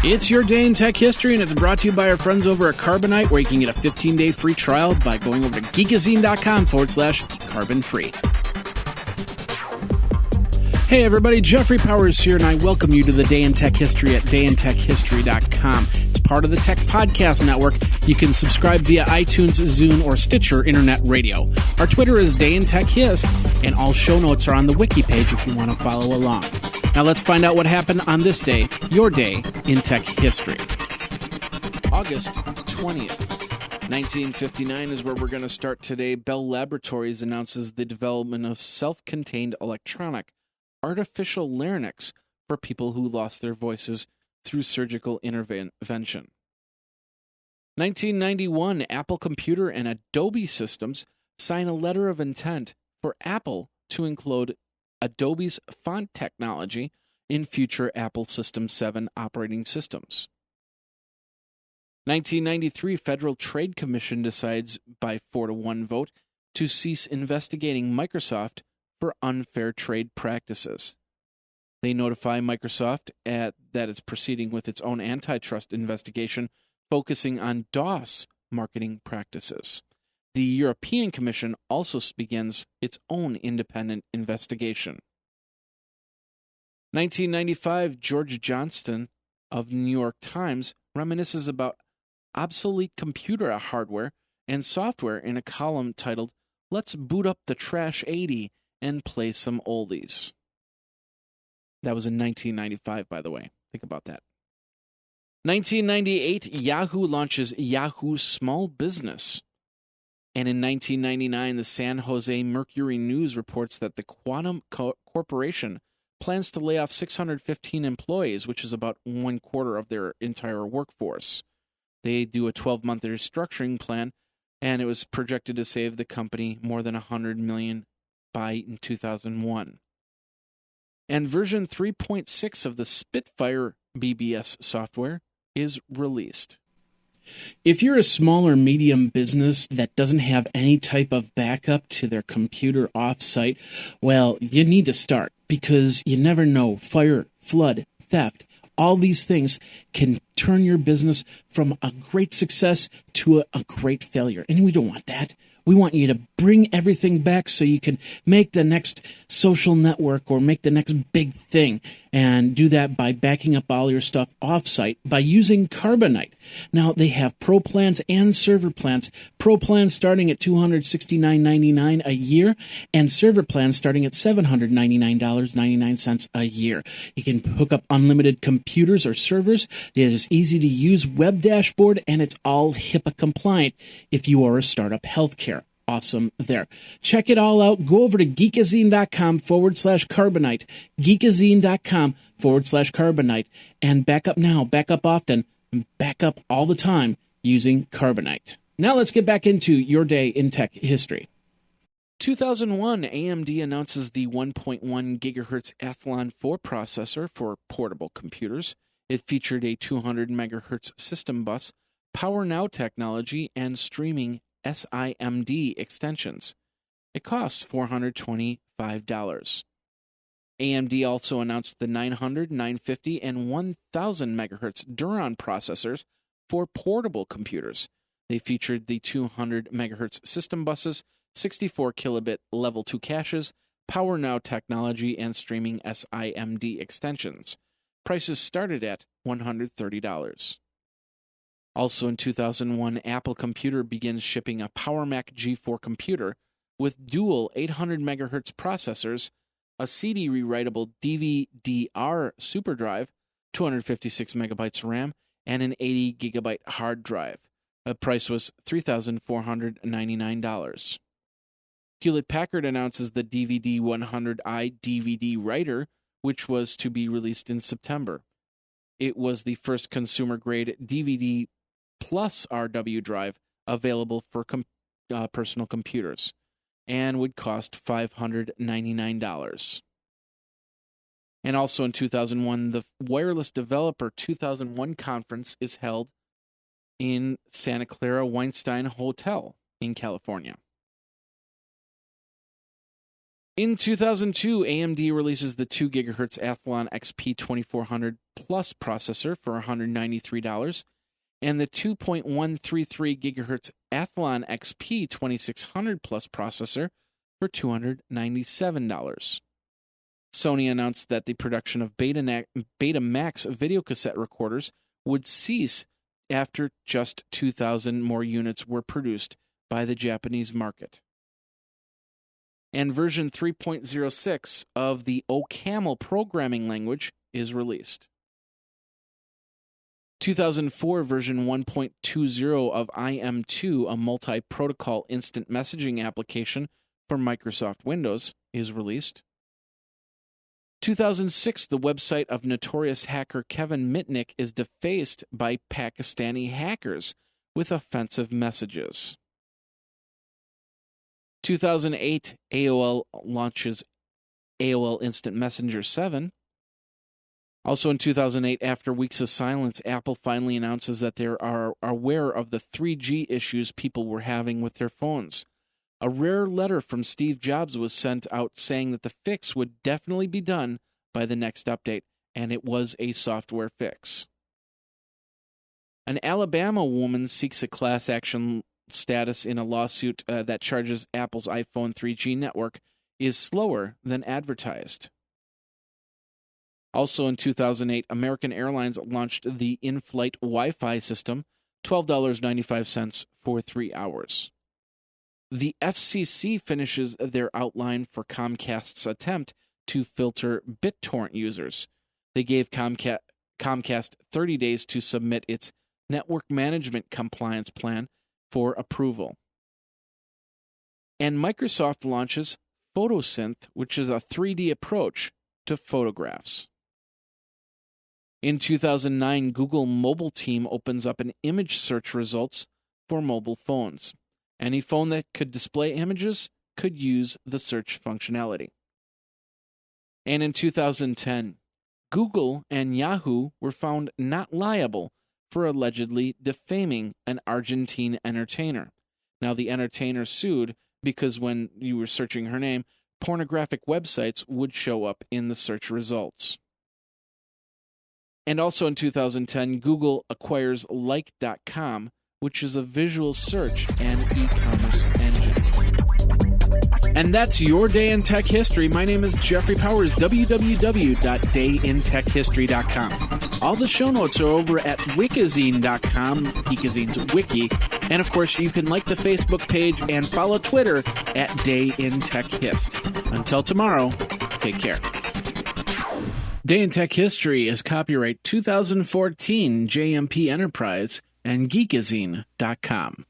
It's your day in tech history, and it's brought to you by our friends over at Carbonite, where you can get a 15-day free trial by going over to geekazine.com/carbon free. Hey everybody, Jeffrey Powers here, and I welcome you to the Day in Tech History at dayintechhistory.com. It's part of the Tech Podcast Network. You can subscribe via iTunes, Zune, or Stitcher Internet Radio. Our Twitter is Day in Tech Hist, and all show notes are on the wiki page if you want to follow along. Now let's find out what happened on this day, your day in tech history. August 20th, 1959 is where we're going to start today. Bell Laboratories announces the development of self-contained electronic artificial larynx for people who lost their voices through surgical intervention. 1991, Apple Computer and Adobe Systems sign a letter of intent for Apple to include Adobe's font technology in future Apple System 7 operating systems. 1993, Federal Trade Commission decides by 4-1 vote to cease investigating Microsoft for unfair trade practices. They notify Microsoft that it's proceeding with its own antitrust investigation focusing on DOS marketing practices. The European Commission also begins its own independent investigation. 1995, George Johnston of New York Times reminisces about obsolete computer hardware and software in a column titled, "Let's Boot Up the Trash 80 and Play Some Oldies." That was in 1995, by the way. Think about that. 1998, Yahoo launches Yahoo Small Business. And in 1999, the San Jose Mercury News reports that the Quantum Corporation plans to lay off 615 employees, which is about 1/4 of their entire workforce. They do a 12-month restructuring plan, and it was projected to save the company more than $100 million by 2001. And version 3.6 of the Spitfire BBS software is released. If you're a small or medium business that doesn't have any type of backup to their computer off-site, well, you need to start, because you never know. Fire, flood, theft, all these things can turn your business from a great success to a great failure. And we don't want that. We want you to bring everything back so you can make the next social network or make the next big thing, and do that by backing up all your stuff offsite by using Carbonite. Now, they have Pro plans and server plans. Pro plans starting at $269.99 a year, and server plans starting at $799.99 a year. You can hook up unlimited computers or servers. It is easy to use web dashboard, and it's all HIPAA compliant if you are a startup healthcare. Awesome there. Check it all out. Go over to geekazine.com/carbonite, geekazine.com/carbonite, and back up now, back up often, back up all the time using Carbonite. Now let's get back into your day in tech history. 2001, AMD announces the 1.1 gigahertz Athlon 4 processor for portable computers. It featured a 200 megahertz system bus, PowerNow technology, and streaming SIMD extensions. It costs $425. AMD also announced the 900, 950, and 1000 megahertz Duron processors for portable computers. They featured the 200 megahertz system buses, 64 kilobit level 2 caches, PowerNow technology, and streaming SIMD extensions. Prices started at $130. Also in 2001, Apple Computer begins shipping a PowerMac G4 computer with dual 800 megahertz processors, a CD rewritable DVD-R SuperDrive, 256 megabytes RAM, and an 80 gigabyte hard drive. The price was $3,499. Hewlett-Packard announces the DVD-100i DVD writer, which was to be released in September. It was the first consumer-grade DVD plus RW drive available for personal computers, and would cost $599. And also in 2001, the Wireless Developer 2001 conference is held in Santa Clara Weinstein Hotel in California. In 2002, AMD releases the 2 GHz Athlon XP 2400 Plus processor for $193, and the 2.133 GHz Athlon XP 2600 Plus processor for $297. Sony announced that the production of Betamax videocassette recorders would cease after just 2,000 more units were produced by the Japanese market. And version 3.06 of the OCaml programming language is released. 2004 version 1.20 of IM2, a multi-protocol instant messaging application for Microsoft Windows, is released. 2006, the website of notorious hacker Kevin Mitnick is defaced by Pakistani hackers with offensive messages. 2008, AOL launches AOL Instant Messenger 7. Also in 2008, after weeks of silence, Apple finally announces that they are aware of the 3G issues people were having with their phones. A rare letter from Steve Jobs was sent out saying that the fix would definitely be done by the next update, and it was a software fix. An Alabama woman seeks a class action status in a lawsuit that charges Apple's iPhone 3G network is slower than advertised. Also in 2008, American Airlines launched the in-flight Wi-Fi system, $12.95 for 3 hours. The FCC finishes their outline for Comcast's attempt to filter BitTorrent users. They gave Comcast 30 days to submit its network management compliance plan for approval. And Microsoft launches PhotoSynth, which is a 3D approach to photographs. In 2009, Google mobile team opens up an image search results for mobile phones. Any phone that could display images could use the search functionality. And in 2010, Google and Yahoo were found not liable for allegedly defaming an Argentine entertainer. Now, the entertainer sued because when you were searching her name, pornographic websites would show up in the search results. And also in 2010, Google acquires Like.com, which is a visual search and e-commerce engine. And that's your day in tech history. My name is Jeffrey Powers, www.dayintechhistory.com. All the show notes are over at wikizine.com, Geekazine's wiki. And of course, you can like the Facebook page and follow Twitter at DayInTechHist. Until tomorrow, take care. Day in Tech History is copyright 2014 JMP Enterprise and Geekazine.com.